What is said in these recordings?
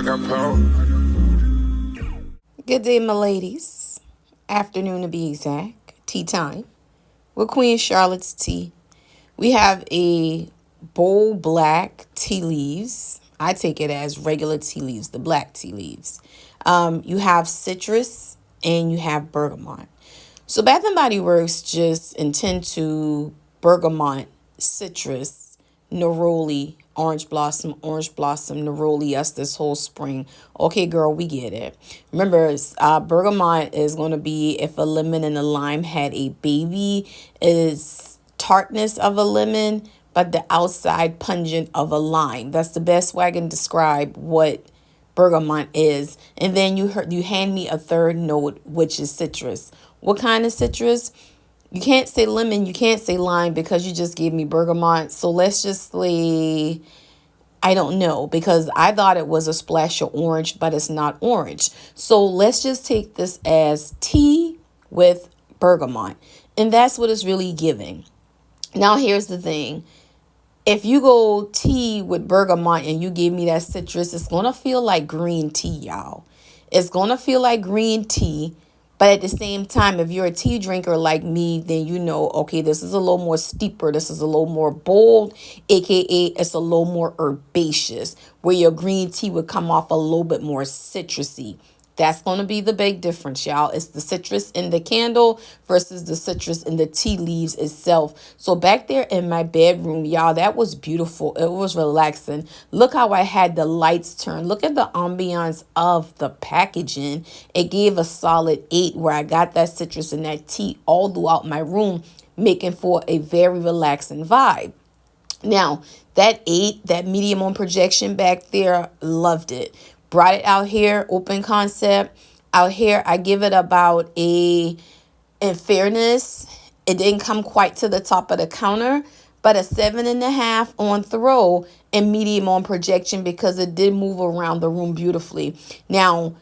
got power. Good day, my ladies. Afternoon to be exact. Tea time with Queen Charlotte's tea. We have a bold black tea leaves. I take it as regular tea leaves, the black tea leaves. You have citrus and you have bergamot. So Bath and Body Works just intend to bergamot, citrus, neroli, orange blossom, neroli, us this whole spring. Okay, girl, we get it. Remember, bergamot is going to be if a lemon and a lime had a baby, is tartness of a lemon, but the outside pungent of a lime. That's the best way I can describe what bergamot is. And then you hand me a third note, which is citrus. What kind of citrus? You can't say lemon, you can't say lime because you just gave me bergamot. So let's just say, I don't know, because I thought it was a splash of orange, but it's not orange. So let's just take this as tea with bergamot. And that's what it's really giving. Now here's the thing. If you go tea with bergamot and you give me that citrus, it's going to feel like green tea, y'all. It's going to feel like green tea. But at the same time, if you're a tea drinker like me, then you know, okay, this is a little more steeper. This is a little more bold, aka it's a little more herbaceous, where your green tea would come off a little bit more citrusy. That's going to be the big difference, y'all. It's the citrus in the candle versus the citrus in the tea leaves itself. So back there in my bedroom, y'all, that was beautiful. It was relaxing. Look how I had the lights turned. Look at the ambiance of the packaging. It gave a solid 8 where I got that citrus and that tea all throughout my room, making for a very relaxing vibe. Now, that 8, that medium on projection back there, loved it. Brought it out here, open concept. Out here, I give it about in fairness, it didn't come quite to the top of the counter, but a 7.5 on throw and medium on projection because it did move around the room beautifully. Now,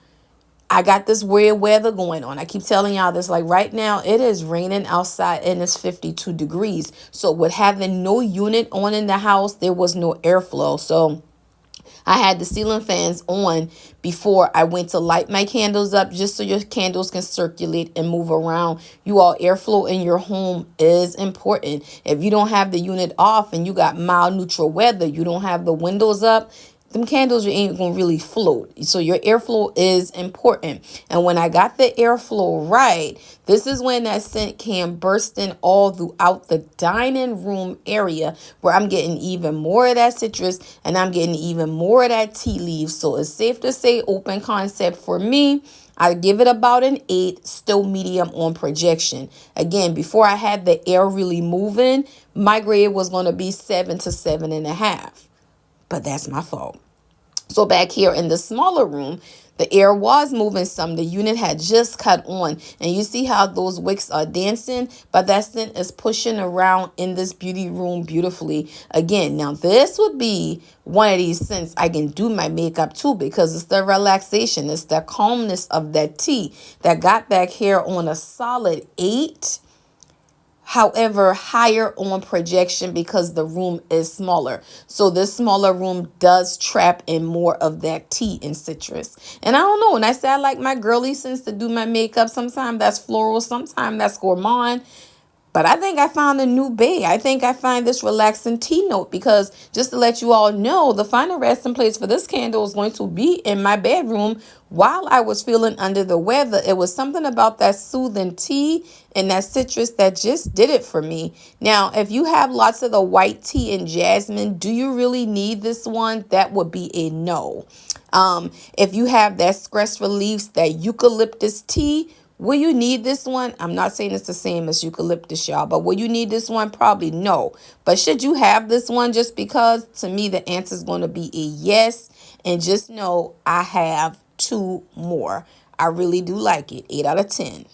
I got this weird weather going on. I keep telling y'all this, like right now it is raining outside and it's 52 degrees. So with having no unit on in the house, there was no airflow. So I had the ceiling fans on before I went to light my candles up just so your candles can circulate and move around. You all, airflow in your home is important. If you don't have the unit off and you got mild neutral weather, you don't have the windows up, them candles ain't gonna really float. So your airflow is important. And when I got the airflow right, this is when that scent came bursting all throughout the dining room area where I'm getting even more of that citrus and I'm getting even more of that tea leaves. So it's safe to say open concept for me. I give it about an 8, still medium on projection. Again, before I had the air really moving, my grade was going to be 7 to 7.5. But that's my fault. So back here in the smaller room, the air was moving some. The unit had just cut on. And you see how those wicks are dancing? But that scent is pushing around in this beauty room beautifully. Again, now this would be one of these scents I can do my makeup too because it's the relaxation. It's the calmness of that tea that got back here on a solid 8. However, higher on projection because the room is smaller. So this smaller room does trap in more of that tea and citrus. And I don't know, when I say I like my girly scents to do my makeup, sometimes that's floral, sometimes that's gourmand. But I think I found a new bay. I think I find this relaxing tea note because just to let you all know, the final resting place for this candle is going to be in my bedroom while I was feeling under the weather. It was something about that soothing tea and that citrus that just did it for me. Now, if you have lots of the white tea and jasmine, do you really need this one? That would be a no. If you have that stress relief, that eucalyptus tea, will you need this one? I'm not saying it's the same as eucalyptus, y'all, but will you need this one? Probably no. But should you have this one just because? To me, the answer is going to be a yes. And just know I have 2 more. I really do like it. 8 out of 10.